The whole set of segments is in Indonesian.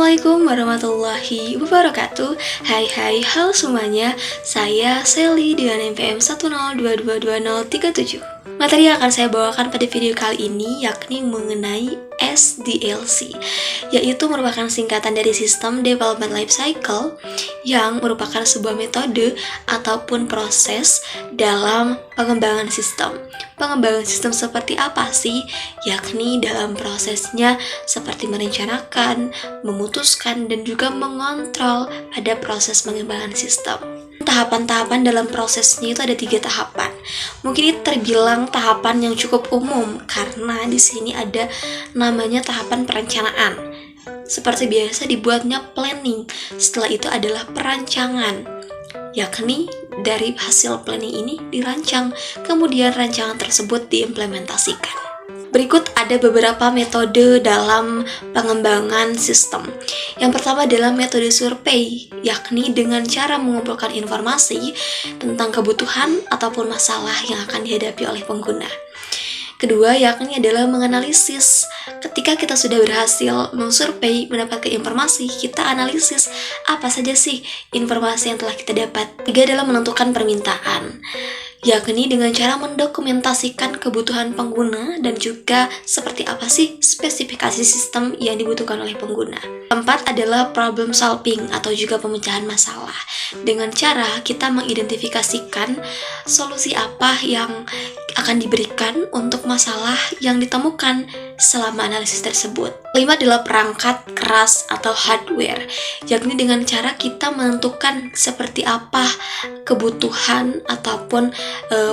Assalamualaikum warahmatullahi wabarakatuh. Hai halo semuanya. Saya Sally dengan NPM 102222037. Materi yang akan saya bawakan pada video kali ini yakni mengenai SDLC, yaitu merupakan singkatan dari System Development Lifecycle yang merupakan sebuah metode ataupun proses dalam pengembangan sistem. Pengembangan sistem seperti apa sih? Yakni dalam prosesnya seperti merencanakan, memutuskan, dan juga mengontrol pada proses pengembangan sistem. Tahapan-tahapan dalam prosesnya itu ada 3 tahapan. Mungkin ini terbilang tahapan yang cukup umum karena di sini ada namanya tahapan perencanaan. Seperti biasa dibuatnya planning. Setelah itu adalah perancangan, yakni dari hasil planning ini dirancang, kemudian rancangan tersebut diimplementasikan. Berikut ada beberapa metode dalam pengembangan sistem. Yang pertama adalah metode survei, yakni dengan cara mengumpulkan informasi tentang kebutuhan ataupun masalah yang akan dihadapi oleh pengguna. Kedua, yakni adalah menganalisis. Ketika kita sudah berhasil mensurvei, mendapatkan informasi, kita analisis apa saja sih informasi yang telah kita dapat. Tiga adalah menentukan permintaan, yakni dengan cara mendokumentasikan kebutuhan pengguna dan juga seperti apa sih spesifikasi sistem yang dibutuhkan oleh pengguna. Keempat adalah problem solving atau juga pemecahan masalah, dengan cara kita mengidentifikasikan solusi apa yang akan diberikan untuk masalah yang ditemukan selama analisis tersebut. Kelima adalah perangkat keras atau hardware, yakni dengan cara kita menentukan seperti apa kebutuhan ataupun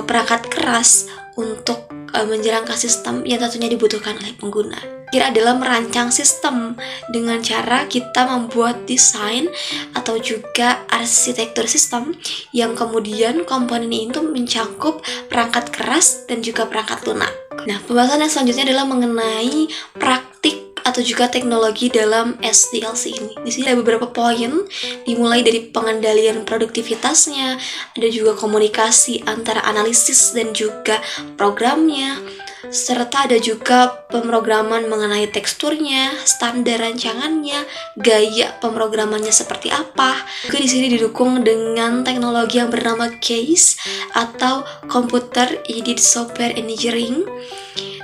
perangkat keras untuk menjalankan sistem yang tentunya dibutuhkan oleh pengguna. Kira adalah merancang sistem dengan cara kita membuat desain atau juga arsitektur sistem yang kemudian komponen itu mencakup perangkat keras dan juga perangkat lunak. Nah, pembahasan yang selanjutnya adalah mengenai praktik atau juga teknologi dalam SDLC ini. Di sini ada beberapa poin, dimulai dari pengendalian produktivitasnya, ada juga komunikasi antara analisis dan juga programnya, serta ada juga pemrograman mengenai teksturnya, standar rancangannya, gaya pemrogramannya seperti apa. Juga di sini didukung dengan teknologi yang bernama CASE atau Computer Aided Software Engineering.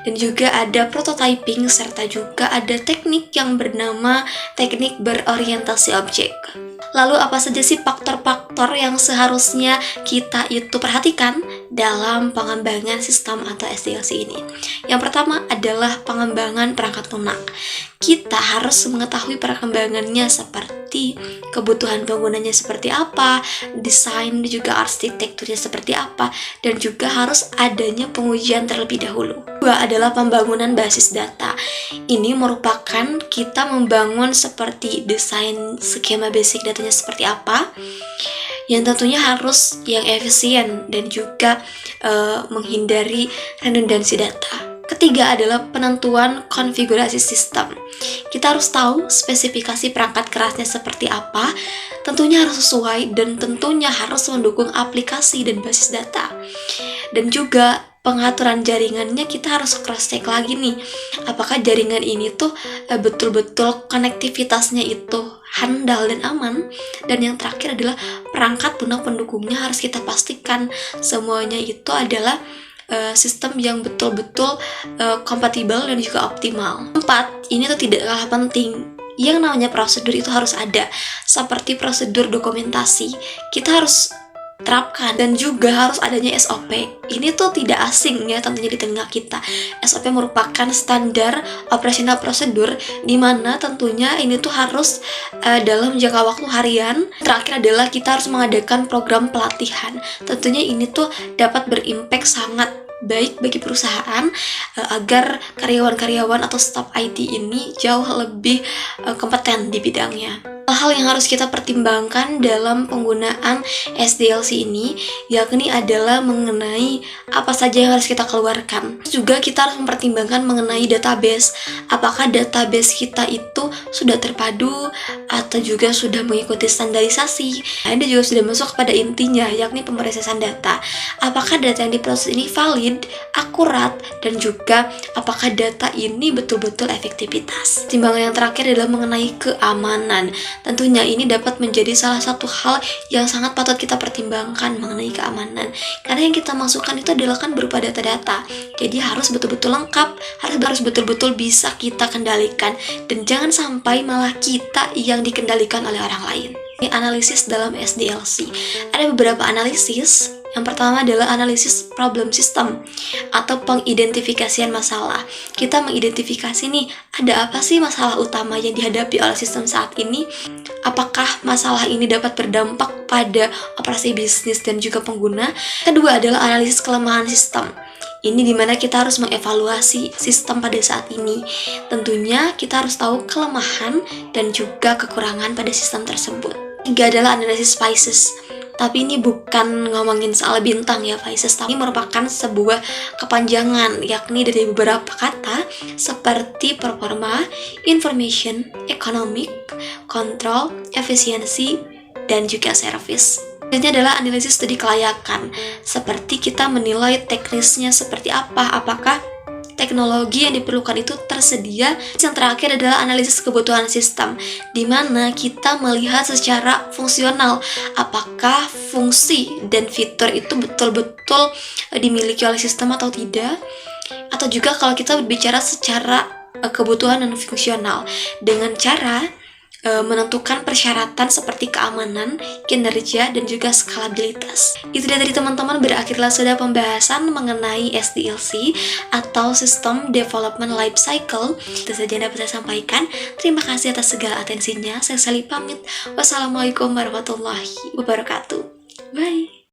Dan juga ada prototyping, serta juga ada teknik yang bernama teknik berorientasi objek. Lalu apa saja sih faktor-faktor yang seharusnya kita itu perhatikan dalam pengembangan sistem atau SDLC ini? Yang pertama adalah pengembangan perangkat lunak. Kita harus mengetahui perkembangannya seperti kebutuhan penggunanya seperti apa, desain dan juga arsitekturnya seperti apa, dan juga harus adanya pengujian terlebih dahulu. Kedua adalah pembangunan basis data. Ini merupakan kita membangun seperti desain skema basic datanya seperti apa, yang tentunya harus yang efisien dan juga menghindari redundansi data. Ketiga adalah penentuan konfigurasi sistem. Kita harus tahu spesifikasi perangkat kerasnya seperti apa, tentunya harus sesuai dan tentunya harus mendukung aplikasi dan basis data. Dan juga pengaturan jaringannya kita harus cross check lagi nih, apakah jaringan ini tuh betul-betul konektivitasnya itu handal dan aman. Dan yang terakhir adalah perangkat lunak pendukungnya harus kita pastikan semuanya itu adalah sistem yang betul-betul kompatibel dan juga optimal. 4, ini tuh tidak kalah penting. Yang namanya prosedur itu harus ada, seperti prosedur dokumentasi. Kita harus terapkan dan juga harus adanya SOP. Ini tuh tidak asing ya tentunya di telinga kita. SOP merupakan standar operasional prosedur di mana tentunya ini tuh harus dalam jangka waktu harian. Terakhir adalah kita harus mengadakan program pelatihan. Tentunya ini tuh dapat berimpact sangat baik bagi perusahaan agar karyawan-karyawan atau staf IT ini jauh lebih kompeten di bidangnya. Hal yang harus kita pertimbangkan dalam penggunaan SDLC ini yakni adalah mengenai apa saja yang harus kita keluarkan. Juga kita harus mempertimbangkan mengenai database. Apakah database kita itu sudah terpadu atau juga sudah mengikuti standarisasi. Ini juga sudah masuk kepada intinya, yakni pemrosesan data. Apakah data yang diproses ini valid, akurat, dan juga apakah data ini betul-betul efektivitas. Timbangan yang terakhir adalah mengenai keamanan. Tentunya ini dapat menjadi salah satu hal yang sangat patut kita pertimbangkan mengenai keamanan. Karena yang kita masukkan itu adalah kan berupa data-data. Jadi harus betul-betul lengkap, harus betul-betul bisa kita kendalikan. Dan jangan sampai malah kita yang dikendalikan oleh orang lain. Ini analisis dalam SDLC. Ada beberapa analisis. Yang pertama adalah analisis problem system atau pengidentifikasian masalah. Kita mengidentifikasi nih, ada apa sih masalah utama yang dihadapi oleh sistem saat ini? Apakah masalah ini dapat berdampak pada operasi bisnis dan juga pengguna? Kedua adalah analisis kelemahan sistem. Ini dimana kita harus mengevaluasi sistem pada saat ini. Tentunya kita harus tahu kelemahan dan juga kekurangan pada sistem tersebut. Tiga adalah analisis Pisces. Tapi ini bukan ngomongin soal bintang ya Pisces, tapi merupakan sebuah kepanjangan, yakni dari beberapa kata seperti performa, information, economic, control, efisiensi, dan juga service. Ini adalah analisis studi kelayakan, seperti kita menilai teknisnya seperti apa, apakah teknologi yang diperlukan itu tersedia. Yang terakhir adalah analisis kebutuhan sistem, di mana kita melihat secara fungsional apakah fungsi dan fitur itu betul-betul dimiliki oleh sistem atau tidak. Atau juga kalau kita berbicara secara kebutuhan dan fungsional dengan cara menentukan persyaratan seperti keamanan, kinerja, dan juga skalabilitas. Itu dia tadi teman-teman, berakhirlah sudah pembahasan mengenai SDLC atau System Development Life Cycle. Itu saja yang dapat saya sampaikan. Terima kasih atas segala atensinya. Saya Sally pamit. Wassalamualaikum warahmatullahi wabarakatuh. Bye.